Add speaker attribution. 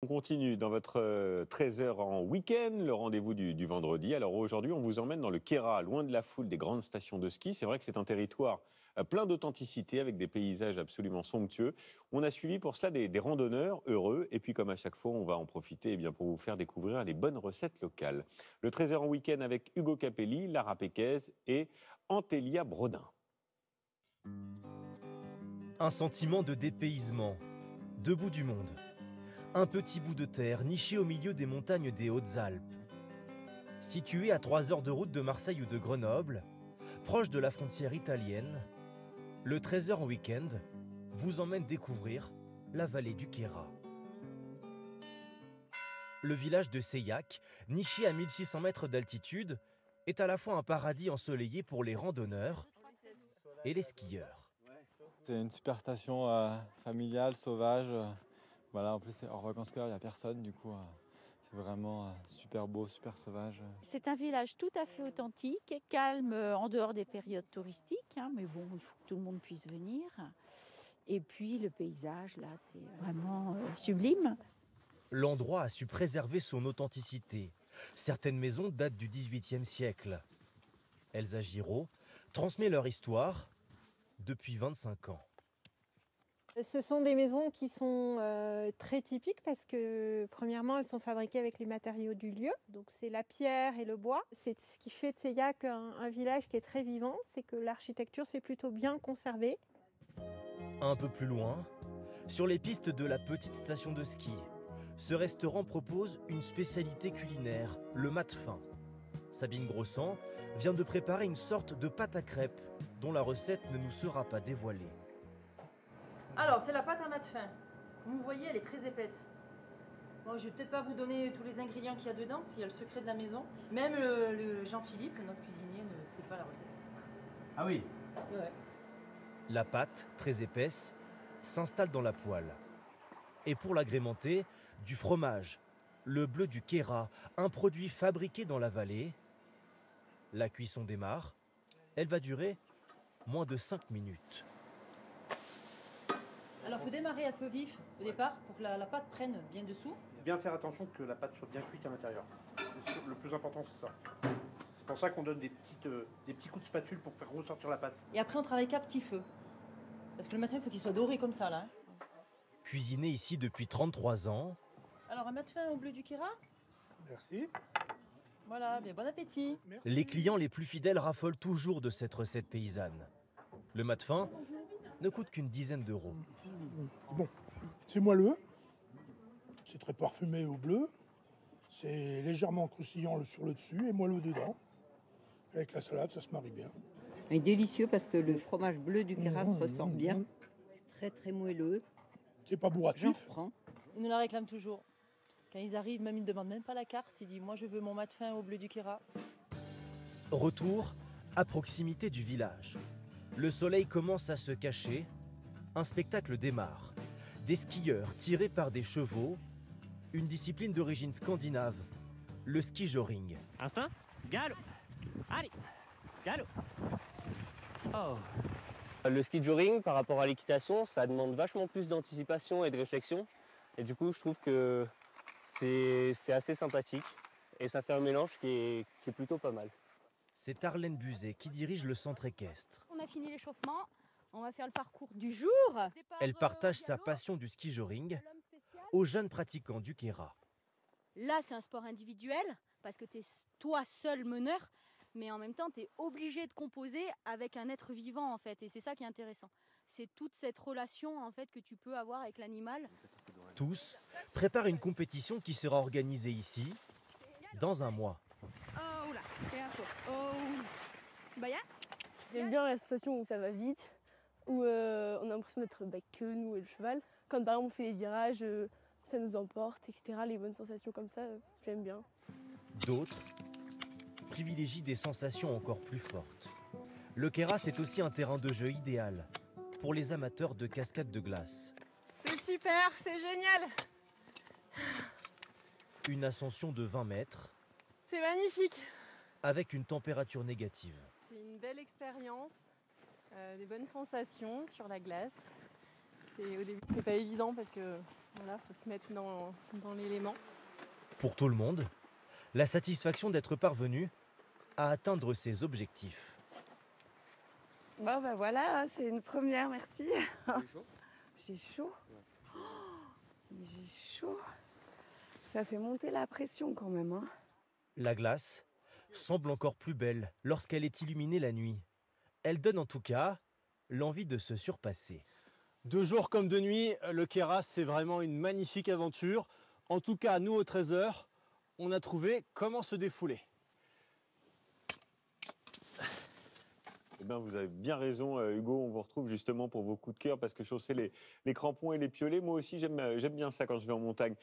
Speaker 1: On continue dans votre 13h en week-end, le rendez-vous du vendredi. Alors aujourd'hui, on vous emmène dans le Queyras, loin de la foule des grandes stations de ski. C'est vrai que c'est un territoire plein d'authenticité, avec des paysages absolument somptueux. On a suivi pour cela des randonneurs heureux. Et puis comme à chaque fois, on va en profiter pour vous faire découvrir les bonnes recettes locales. Le 13h en week-end avec Hugo Capelli, Lara Péquez et Antélia Brodin.
Speaker 2: Un sentiment de dépaysement, debout du monde. Un petit bout de terre niché au milieu des montagnes des Hautes-Alpes. Situé à 3 heures de route de Marseille ou de Grenoble, proche de la frontière italienne, le 13h en week-end vous emmène découvrir la vallée du Queyras. Le village de Seillac, niché à 1600 mètres d'altitude, est à la fois un paradis ensoleillé pour les randonneurs et les skieurs.
Speaker 3: C'est une super station familiale, sauvage. Voilà, en plus, c'est hors vacances scolaires, il n'y a personne, du coup, c'est vraiment super beau, super sauvage.
Speaker 4: C'est un village tout à fait authentique, calme en dehors des périodes touristiques, mais bon, il faut que tout le monde puisse venir. Et puis le paysage, là, c'est vraiment sublime.
Speaker 2: L'endroit a su préserver son authenticité. Certaines maisons datent du XVIIIe siècle. Elsa Giraud transmet leur histoire depuis 25 ans.
Speaker 5: Ce sont des maisons qui sont très typiques parce que, premièrement, elles sont fabriquées avec les matériaux du lieu. Donc, c'est la pierre et le bois. C'est ce qui fait de Seillac un village qui est très vivant. C'est que l'architecture s'est plutôt bien conservée.
Speaker 2: Un peu plus loin, sur les pistes de la petite station de ski, ce restaurant propose une spécialité culinaire, le mat-fin. Sabine Grossan vient de préparer une sorte de pâte à crêpes dont la recette ne nous sera pas dévoilée.
Speaker 6: Alors, c'est la pâte à mat-fin. Comme vous voyez, elle est très épaisse. Bon, je vais peut-être pas vous donner tous les ingrédients qu'il y a dedans, parce qu'il y a le secret de la maison. Même le Jean-Philippe, notre cuisinier, ne sait pas la recette.
Speaker 2: Ah oui.
Speaker 6: Ouais.
Speaker 2: La pâte, très épaisse, s'installe dans la poêle. Et pour l'agrémenter, du fromage, le bleu du Queyras, un produit fabriqué dans la vallée. La cuisson démarre. Elle va durer moins de 5 minutes.
Speaker 6: Alors, il faut démarrer à feu vif au départ pour que la pâte prenne bien dessous.
Speaker 7: Bien faire attention que la pâte soit bien cuite à l'intérieur. Le plus important, c'est ça. C'est pour ça qu'on donne des petits coups de spatule pour faire ressortir la pâte.
Speaker 6: Et après, on travaille qu'à petit feu. Parce que le mat-fin, il faut qu'il soit doré comme ça, là.
Speaker 2: Cuisiné ici depuis 33 ans.
Speaker 6: Alors, un mat-fin au bleu du Queyras.
Speaker 7: Merci.
Speaker 6: Voilà, bien bon appétit.
Speaker 7: Merci.
Speaker 2: Les clients les plus fidèles raffolent toujours de cette recette paysanne. Le mat-fin ne coûte qu'une dizaine d'euros.
Speaker 8: Bon, c'est moelleux, c'est très parfumé au bleu, c'est légèrement croustillant sur le dessus et moelleux dedans. Avec la salade, ça se marie bien.
Speaker 9: Et délicieux parce que le fromage bleu du Queyras ressort bien. Très très moelleux.
Speaker 8: C'est pas
Speaker 9: J'en
Speaker 8: bourratif.
Speaker 9: reprends.
Speaker 6: Ils nous la réclament toujours. Quand ils arrivent, même ils ne demandent même pas la carte. Ils disent, moi, je veux mon mat-fin au bleu du Queyras.
Speaker 2: Retour à proximité du village. Le soleil commence à se cacher. Un spectacle démarre. Des skieurs tirés par des chevaux. Une discipline d'origine scandinave. Le ski joring.
Speaker 10: Instinct, galop. Allez, galop. Oh.
Speaker 11: Le ski joring, par rapport à l'équitation, ça demande vachement plus d'anticipation et de réflexion. Et du coup, je trouve que c'est assez sympathique. Et ça fait un mélange qui est plutôt pas mal.
Speaker 2: C'est Arlène Buzet qui dirige le centre équestre.
Speaker 12: On a fini l'échauffement, on va faire le parcours du jour.
Speaker 2: Elle partage sa passion du ski joring aux jeunes pratiquants du Queyras.
Speaker 12: Là, c'est un sport individuel parce que tu es toi seul meneur, mais en même temps, tu es obligé de composer avec un être vivant en fait. Et c'est ça qui est intéressant. C'est toute cette relation en fait que tu peux avoir avec l'animal.
Speaker 2: Tous préparent une compétition qui sera organisée ici dans un mois.
Speaker 12: Oh là, oh. Baya.
Speaker 13: J'aime bien la sensation où ça va vite, où on a l'impression d'être que nous et le cheval. Quand par exemple on fait des virages, ça nous emporte, etc. Les bonnes sensations comme ça, j'aime bien.
Speaker 2: D'autres privilégient des sensations encore plus fortes. Le Queyras est aussi un terrain de jeu idéal pour les amateurs de cascades de glace.
Speaker 13: C'est super, c'est génial.
Speaker 2: Une ascension de 20 mètres
Speaker 13: C'est magnifique.
Speaker 2: avec une température négative.
Speaker 13: C'est une belle expérience, des bonnes sensations sur la glace. Au début, c'est pas évident parce que voilà, faut se mettre dans l'élément.
Speaker 2: Pour tout le monde, la satisfaction d'être parvenu à atteindre ses objectifs.
Speaker 14: Bon ben voilà, c'est une première, merci. J'ai chaud. Oh, j'ai chaud. Ça fait monter la pression quand même. Hein.
Speaker 2: La glace semble encore plus belle lorsqu'elle est illuminée la nuit. Elle donne en tout cas l'envie de se surpasser.
Speaker 15: De jour comme de nuit, le Queyras, c'est vraiment une magnifique aventure. En tout cas, nous, au Trésor, on a trouvé comment se défouler.
Speaker 1: Eh bien, vous avez bien raison, Hugo. On vous retrouve justement pour vos coups de cœur parce que chausser les crampons et les piolets, moi aussi, j'aime bien ça quand je vais en montagne.